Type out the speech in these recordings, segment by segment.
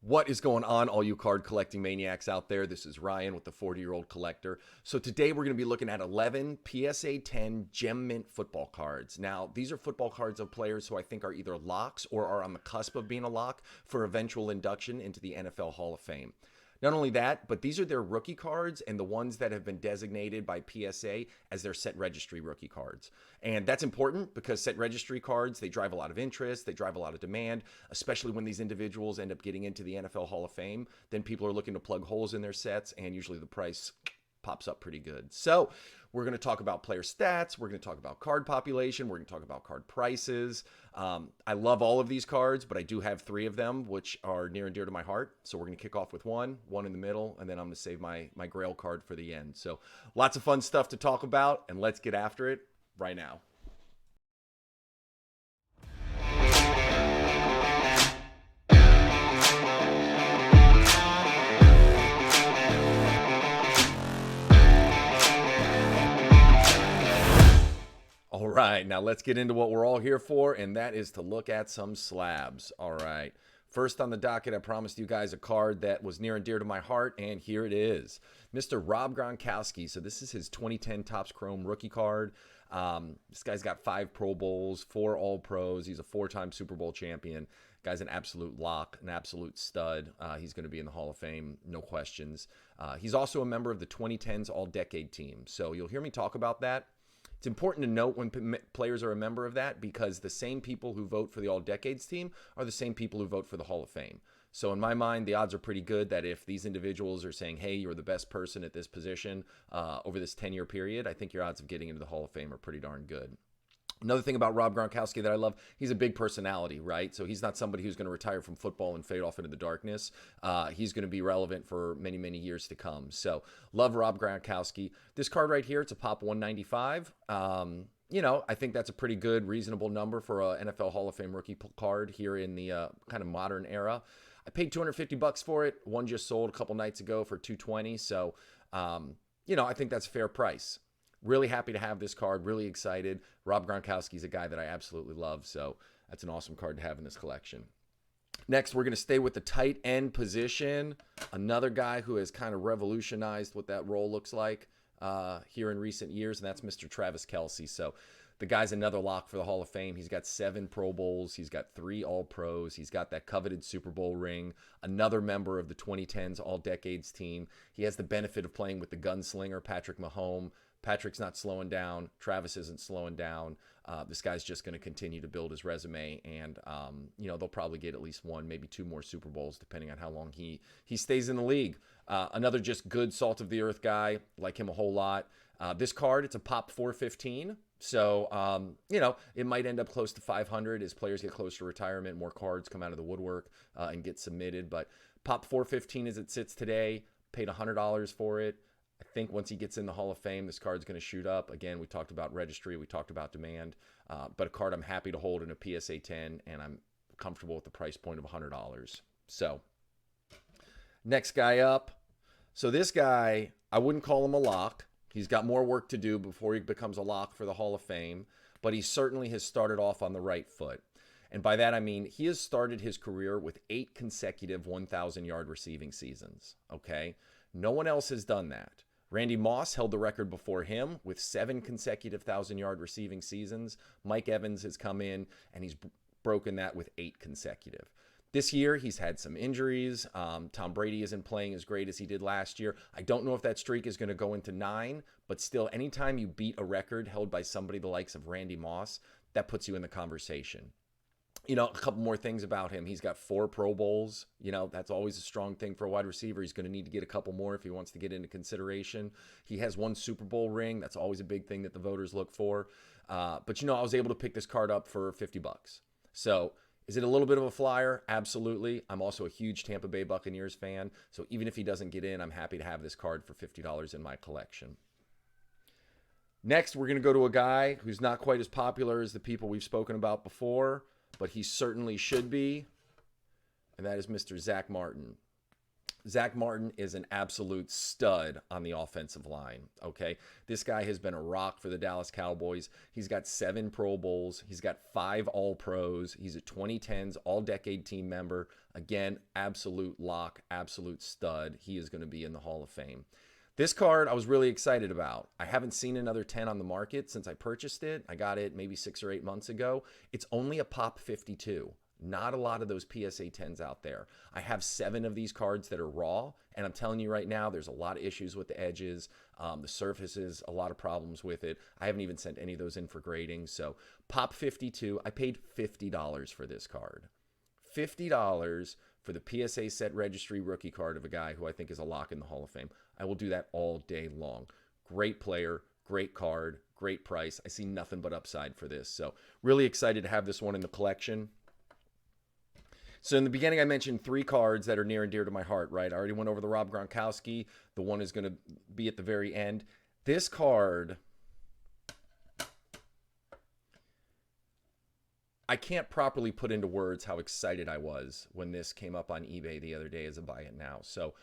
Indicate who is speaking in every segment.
Speaker 1: What is going on, all you card collecting maniacs out there? This is Ryan with the 40-Year-Old Collector. So today we're going to be looking at 11 PSA 10 Gem Mint football cards. Now, these are football cards of players who I think are either locks or are on the cusp of being a lock for eventual induction into the NFL Hall of Fame. Not only that, but these are their rookie cards and the ones that have been designated by PSA as their set registry rookie cards. And that's important because set registry cards, they drive a lot of interest, they drive a lot of demand, especially when these individuals end up getting into the NFL Hall of Fame. Then people are looking to plug holes in their sets, and usually the price pops up pretty good. So we're going to talk about player stats. We're going to talk about card population. We're going to talk about card prices. I love all of these cards, but I do have 3 of them, which are near and dear to my heart. So we're going to kick off with one in the middle, and then I'm going to save my grail card for the end. So lots of fun stuff to talk about, and let's get after it right now. All right, now let's get into what we're all here for, and that is to look at some slabs. All right, first on the docket, I promised you guys a card that was near and dear to my heart, and here it is. Mr. Rob Gronkowski. So this is his 2010 Topps Chrome rookie card. This guy's got 5 Pro Bowls, 4 All-Pros. He's a 4-time Super Bowl champion. Guy's an absolute lock, an absolute stud. He's going to be in the Hall of Fame, no questions. He's also a member of the 2010s All-Decade team, so you'll hear me talk about that. It's important to note when players are a member of that because the same people who vote for the All-Decades team are the same people who vote for the Hall of Fame. So in my mind, the odds are pretty good that if these individuals are saying, hey, you're the best person at this position over this 10-year period, I think your odds of getting into the Hall of Fame are pretty darn good. Another thing about Rob Gronkowski that I love, he's a big personality, right? So he's not somebody who's going to retire from football and fade off into the darkness. He's going to be relevant for many, many years to come. So love Rob Gronkowski. This card right here, it's a pop 195. You know, I think that's a pretty good, reasonable number for an NFL Hall of Fame rookie card here in the kind of modern era. I paid $250 for it. One just sold a couple nights ago for $220. So, you know, I think that's a fair price. Really happy to have this card. Really excited. Rob Gronkowski is a guy that I absolutely love. So that's an awesome card to have in this collection. Next, we're going to stay with the tight end position. Another guy who has kind of revolutionized what that role looks like here in recent years, and that's Mr. Travis Kelce. So the guy's another lock for the Hall of Fame. He's got 7 Pro Bowls. He's got 3 All-Pros. He's got that coveted Super Bowl ring. Another member of the 2010s All-Decades team. He has the benefit of playing with the gunslinger, Patrick Mahomes. Patrick's not slowing down. Travis isn't slowing down. This guy's just going to continue to build his resume, and you know, they'll probably get at least 1, maybe 2 more Super Bowls, depending on how long he stays in the league. Another just good salt of the earth guy. Like him a whole lot. This card, it's a pop 415. So, you know, it might end up close to 500 as players get close to retirement. More cards come out of the woodwork and get submitted. But pop 415 as it sits today, paid $100 for it. I think once he gets in the Hall of Fame, this card's going to shoot up. Again, we talked about registry. We talked about demand. But a card I'm happy to hold in a PSA 10, and I'm comfortable with the price point of $100. So, next guy up. So this guy, I wouldn't call him a lock. He's got more work to do before he becomes a lock for the Hall of Fame, but he certainly has started off on the right foot. And by that, I mean he has started his career with 8 consecutive 1,000-yard receiving seasons, okay? No one else has done that. Randy Moss held the record before him with 7 consecutive 1,000-yard receiving seasons. Mike Evans has come in, and he's broken that with 8 consecutive. This year, he's had some injuries. Tom Brady isn't playing as great as he did last year. I don't know if that streak is going to go into 9, but still, anytime you beat a record held by somebody the likes of Randy Moss, that puts you in the conversation. You know, a couple more things about him. He's got 4 Pro Bowls. You know, that's always a strong thing for a wide receiver. He's going to need to get a couple more if he wants to get into consideration. He has 1 Super Bowl ring. That's always a big thing that the voters look for. But, you know, I was able to pick this card up for $50. So, is it a little bit of a flyer? Absolutely. I'm also a huge Tampa Bay Buccaneers fan. So even if he doesn't get in, I'm happy to have this card for $50 in my collection. Next, we're going to go to a guy who's not quite as popular as the people we've spoken about before, but he certainly should be, and that is Mr. Zach Martin. Zach Martin is an absolute stud on the offensive line. Okay. This guy has been a rock for the Dallas Cowboys. He's got 7 Pro Bowls. He's got 5 All Pros. He's a 2010s All Decade team member. Again, absolute lock, absolute stud. He is going to be in the Hall of Fame. This card I was really excited about. I haven't seen another 10 on the market since I purchased it. I got it maybe 6 or 8 months ago. It's only a Pop 52. Not a lot of those PSA 10s out there. I have 7 of these cards that are raw, and I'm telling you right now, there's a lot of issues with the edges, the surfaces, a lot of problems with it. I haven't even sent any of those in for grading. So Pop 52, I paid $50 for this card. $50 for the PSA Set Registry rookie card of a guy who I think is a lock in the Hall of Fame. I will do that all day long. Great player, great card, great price. I see nothing but upside for this. So really excited to have this one in the collection. So in the beginning, I mentioned 3 cards that are near and dear to my heart, right? I already went over the Rob Gronkowski. The one is going to be at the very end. This card, I can't properly put into words how excited I was when this came up on eBay the other day as a buy it now. So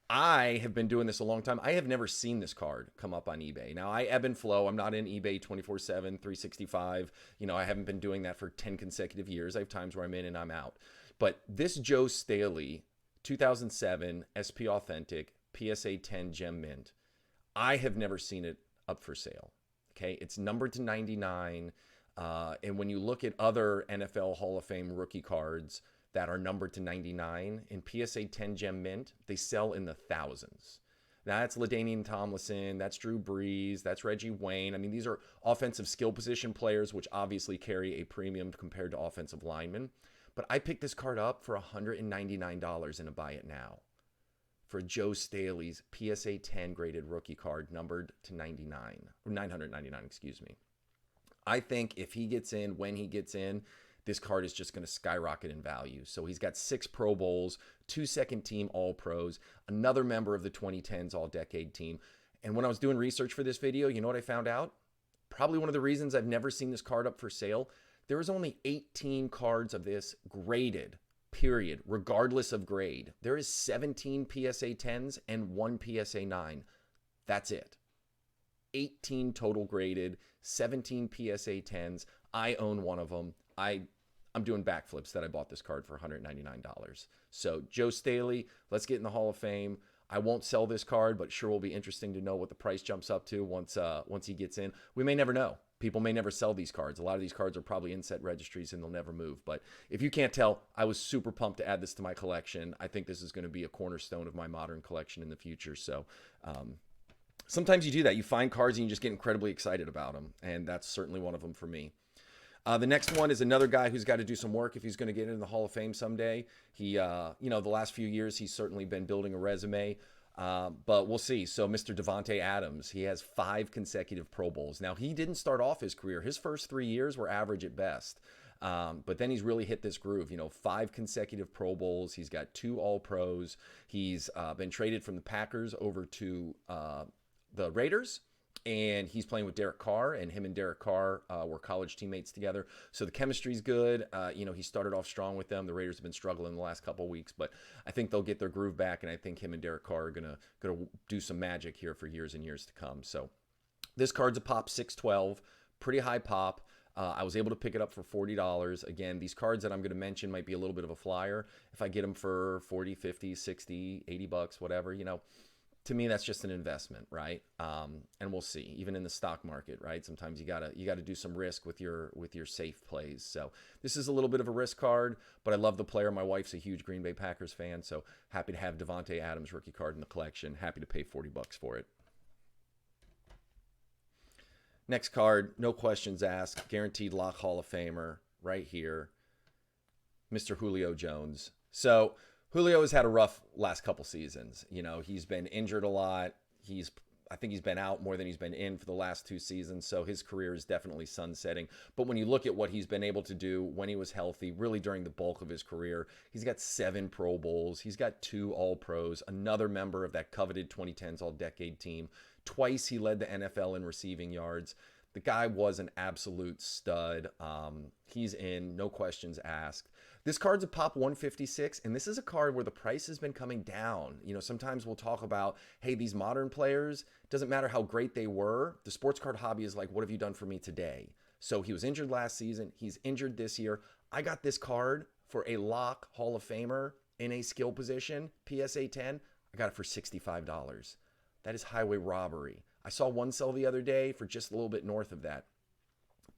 Speaker 1: I have been doing this a long time. I have never seen this card come up on eBay. Now, I ebb and flow. I'm not in eBay 24/7, 365. You know, I haven't been doing that for 10 consecutive years. I have times where I'm in and I'm out. But this Joe Staley 2007 SP Authentic PSA 10 Gem Mint, I have never seen it up for sale. Okay, it's numbered to 99. And when you look at other NFL Hall of Fame rookie cards that are numbered to 99 in PSA 10 Gem Mint, they sell in the thousands. Now, that's LaDainian Tomlinson, that's Drew Brees, that's Reggie Wayne. I mean, these are offensive skill position players, which obviously carry a premium compared to offensive linemen. But I picked this card up for $199 in a buy it now for Joe Staley's PSA 10 graded rookie card numbered to 99, or 999, excuse me. I think if he gets in, when he gets in, this card is just going to skyrocket in value. So he's got 6 Pro Bowls, 2 second team All Pros, another member of the 2010s All Decade team. And when I was doing research for this video, you know what I found out? Probably one of the reasons I've never seen this card up for sale. There is only 18 cards of this graded, period, regardless of grade. There is 17 PSA 10s and 1 PSA 9. That's it. 18 total graded, 17 PSA 10s. I own one of them. I'm doing backflips that I bought this card for $199. So Joe Staley, let's get in the Hall of Fame. I won't sell this card, but sure will be interesting to know what the price jumps up to once he gets in. We may never know. People may never sell these cards. A lot of these cards are probably in set registries and they'll never move. But if you can't tell, I was super pumped to add this to my collection. I think this is going to be a cornerstone of my modern collection in the future. So sometimes you do that. You find cards and you just get incredibly excited about them. And that's certainly one of them for me. The next one is another guy who's got to do some work if he's going to get into the Hall of Fame someday. He, the last few years, he's certainly been building a resume. But we'll see. So Mr. Davante Adams, he has 5 consecutive Pro Bowls. Now, he didn't start off his career. His first 3 years were average at best. But then he's really hit this groove, 5 consecutive Pro Bowls. He's got 2 All Pros. He's been traded from the Packers over to the Raiders. And he's playing with Derek Carr, and him and Derek Carr were college teammates together. So the chemistry's good. He started off strong with them. The Raiders have been struggling the last couple of weeks, but I think they'll get their groove back, and I think him and Derek Carr are gonna do some magic here for years and years to come. So this card's a pop 612, pretty high pop. I was able to pick it up for $40. Again, these cards that I'm going to mention might be a little bit of a flyer. If I get them for 40, 50, 60, 80 bucks, whatever, to me, that's just an investment, right? And we'll see. Even in the stock market, right? Sometimes you gotta do some risk with your safe plays. So this is a little bit of a risk card, but I love the player. My wife's a huge Green Bay Packers fan, so happy to have Davante Adams rookie card in the collection. Happy to pay 40 bucks for it. Next card, no questions asked, guaranteed lock Hall of Famer right here, Mr. Julio Jones. So Julio has had a rough last couple seasons. He's been injured a lot. I think he's been out more than he's been in for the last 2 seasons. So his career is definitely sunsetting. But when you look at what he's been able to do when he was healthy, really during the bulk of his career, he's got 7 Pro Bowls. He's got 2 All Pros, another member of that coveted 2010s All Decade team. Twice he led the NFL in receiving yards. The guy was an absolute stud. He's in, no questions asked. This card's a pop 156, and this is a card where the price has been coming down. You know, sometimes we'll talk about, hey, these modern players, doesn't matter how great they were. The sports card hobby is like, what have you done for me today? So he was injured last season. He's injured this year. I got this card for a lock Hall of Famer in a skill position, PSA 10. I got it for $65. That is highway robbery. I saw one sell the other day for just a little bit north of that.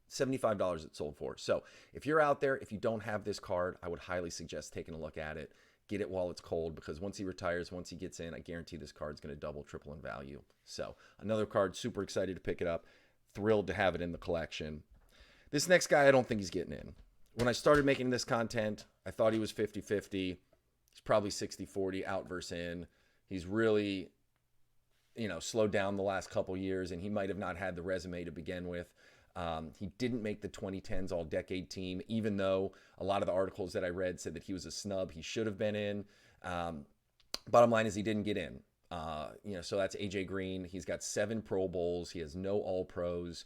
Speaker 1: $75 it sold for. So if you're out there, if you don't have this card, I would highly suggest taking a look at it. Get it while it's cold, because once he retires, once he gets in, I guarantee this card's going to double, triple in value. So another card, super excited to pick it up. Thrilled to have it in the collection. This next guy, I don't think he's getting in. When I started making this content, I thought he was 50-50. He's probably 60-40 out versus in. He's really, slowed down the last couple years, and he might have not had the resume to begin with. He didn't make the 2010s all-decade team, even though a lot of the articles that I read said that he was a snub. He should have been in. Bottom line is he didn't get in. So that's AJ Green. He's got 7 Pro Bowls. He has no All-Pros.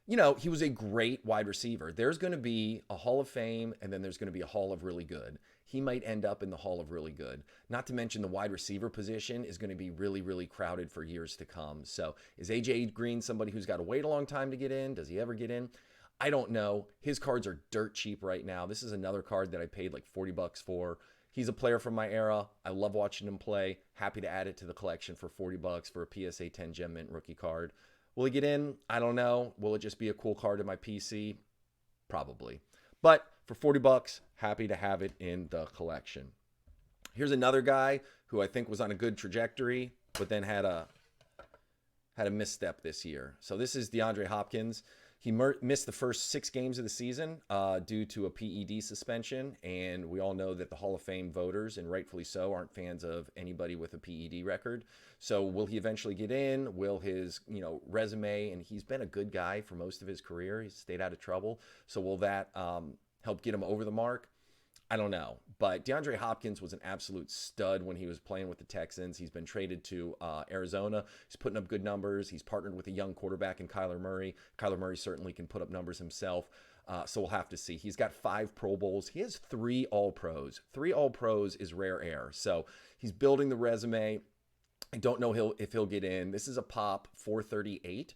Speaker 1: He was a great wide receiver. There's going to be a Hall of Fame, and then there's going to be a Hall of Really Good. He might end up in the Hall of Really Good. Not to mention the wide receiver position is going to be really, really crowded for years to come. So is AJ Green somebody who's got to wait a long time to get in? Does he ever get in? I don't know. His cards are dirt cheap right now. This is another card that I paid like $40 for. He's a player from my era. I love watching him play. Happy to add it to the collection for $40 for a PSA 10 Gem Mint rookie card. Will he get in? I don't know. Will it just be a cool card in my PC? Probably. But for $40, happy to have it in the collection. Here's another guy who I think was on a good trajectory, but then had a misstep this year. So this is DeAndre Hopkins. He missed the first 6 games of the season due to a PED suspension, and we all know that the Hall of Fame voters, and rightfully so, aren't fans of anybody with a PED record. So will he eventually get in? Will his resume, and he's been a good guy for most of his career. He's stayed out of trouble. So will that help get him over the mark? I don't know. But DeAndre Hopkins was an absolute stud when he was playing with the Texans. He's been traded to Arizona. He's putting up good numbers. He's partnered with a young quarterback in Kyler Murray. Kyler Murray certainly can put up numbers himself. So we'll have to see. He's got 5 Pro Bowls. He has 3 All-Pros. 3 All-Pros is rare air. So he's building the resume. I don't know if he'll get in. This is a pop 438.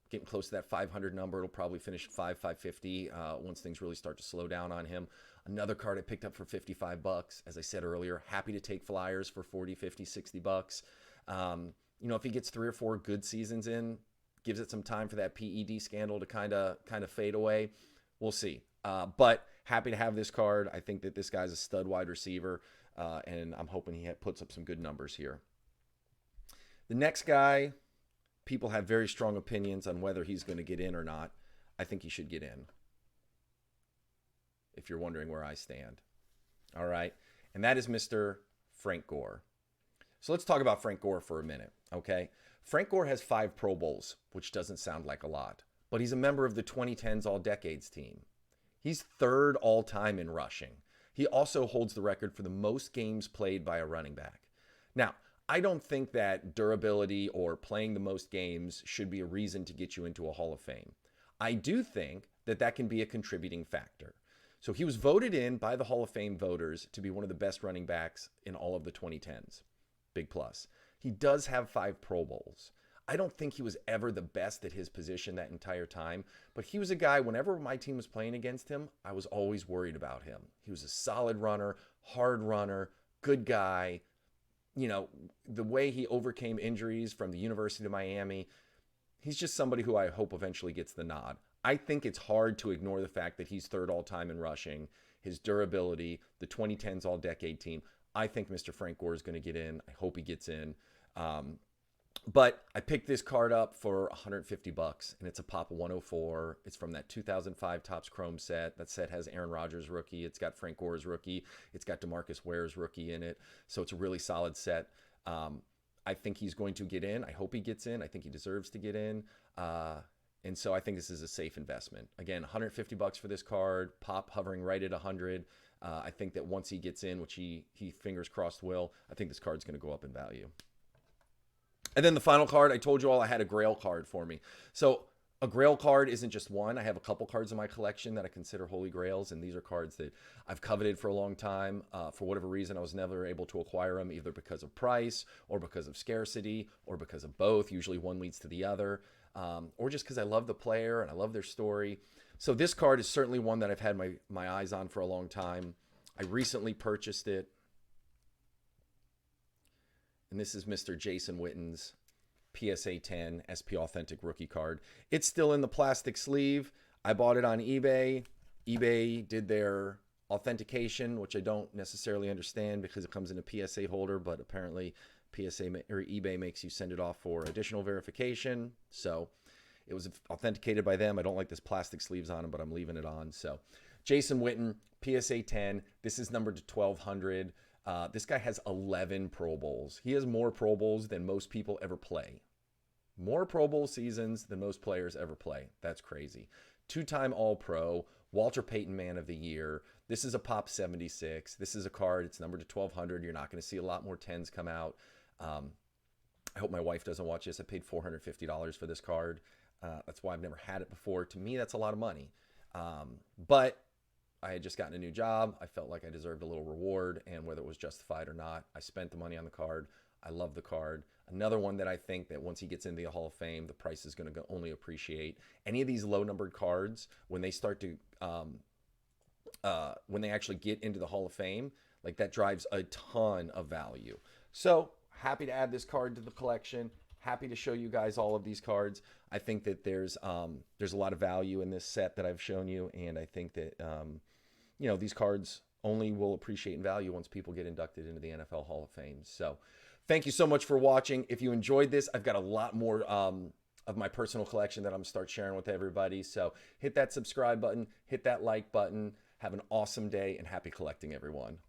Speaker 1: Getting close to that 500 number. It'll probably finish 550 once things really start to slow down on him. Another card I picked up for $55. As I said earlier, happy to take flyers for $40, $50, $60. If he gets 3 or 4 good seasons in, gives it some time for that PED scandal to kind of fade away, we'll see. But happy to have this card. I think that this guy's a stud wide receiver, and I'm hoping he puts up some good numbers here. The next guy, people have very strong opinions on whether he's going to get in or not. I think he should get in, if you're wondering where I stand. All right. And that is Mr. Frank Gore. So let's talk about Frank Gore for a minute, okay? Frank Gore has 5 Pro Bowls, which doesn't sound like a lot, but he's a member of the 2010s All-Decades team. He's 3rd all-time in rushing. He also holds the record for the most games played by a running back. Now, I don't think that durability or playing the most games should be a reason to get you into a Hall of Fame. I do think that can be a contributing factor. So he was voted in by the Hall of Fame voters to be one of the best running backs in all of the 2010s. Big plus. He does have 5 Pro Bowls. I don't think he was ever the best at his position that entire time, but he was a guy, whenever my team was playing against him, I was always worried about him. He was a solid runner, hard runner, good guy. The way he overcame injuries from the University of Miami, he's just somebody who I hope eventually gets the nod. I think it's hard to ignore the fact that he's 3rd all-time in rushing, his durability, the 2010s All-Decade team. I think Mr. Frank Gore is going to get in. I hope he gets in. But I picked this card up for $150, and it's a pop of 104. It's from that 2005 Topps Chrome set. That set has Aaron Rodgers' rookie. It's got Frank Gore's rookie. It's got DeMarcus Ware's rookie in it. So it's a really solid set. I think he's going to get in. I hope he gets in. I think he deserves to get in. And so I think this is a safe investment. Again, $150 for this card, pop hovering right at 100. I think that once he gets in, which he fingers crossed will, I think this card's going to go up in value. And then the final card, I told you all I had a Grail card for me. So A Grail card isn't just one. I have a couple cards in my collection that I consider holy grails, and these are cards that I've coveted for a long time. For whatever reason, I was never able to acquire them, either because of price or because of scarcity or because of both. Usually one leads to the other, or just because I love the player and I love their story. So this card is certainly one that I've had my eyes on for a long time. I recently purchased it, and this is Mr. Jason Witten's PSA 10 SP Authentic rookie card. It's still in the plastic sleeve. I bought it on eBay. eBay did their authentication, which I don't necessarily understand because it comes in a PSA holder, but apparently PSA or eBay makes you send it off for additional verification. So it was authenticated by them. I don't like this plastic sleeves on them, but I'm leaving it on. So Jason Witten, PSA 10. This is numbered to 1200. This guy has 11 Pro Bowls. He has more Pro Bowls than most people ever play. More Pro Bowl seasons than most players ever play. That's crazy. Two-time All-Pro, Walter Payton Man of the Year. This is a Pop 76. This is a card. It's numbered to 1200. You're not going to see a lot more 10s come out. I hope my wife doesn't watch this. I paid $450 for this card. That's why I've never had it before. To me, that's a lot of money. But I had just gotten a new job. I felt like I deserved a little reward, and whether it was justified or not, I spent the money on the card. I love the card. Another one that I think that once he gets into the Hall of Fame, the price is going to only appreciate. Any of these low-numbered cards, when they start to, when they actually get into the Hall of Fame, like that drives a ton of value. So happy to add this card to the collection. Happy to show you guys all of these cards. I think that there's a lot of value in this set that I've shown you, and I think that you know, these cards only will appreciate in value once people get inducted into the NFL Hall of Fame. So thank you so much for watching. If you enjoyed this, I've got a lot more of my personal collection that I'm going to start sharing with everybody. So hit that subscribe button, hit that like button. Have an awesome day, and happy collecting, everyone.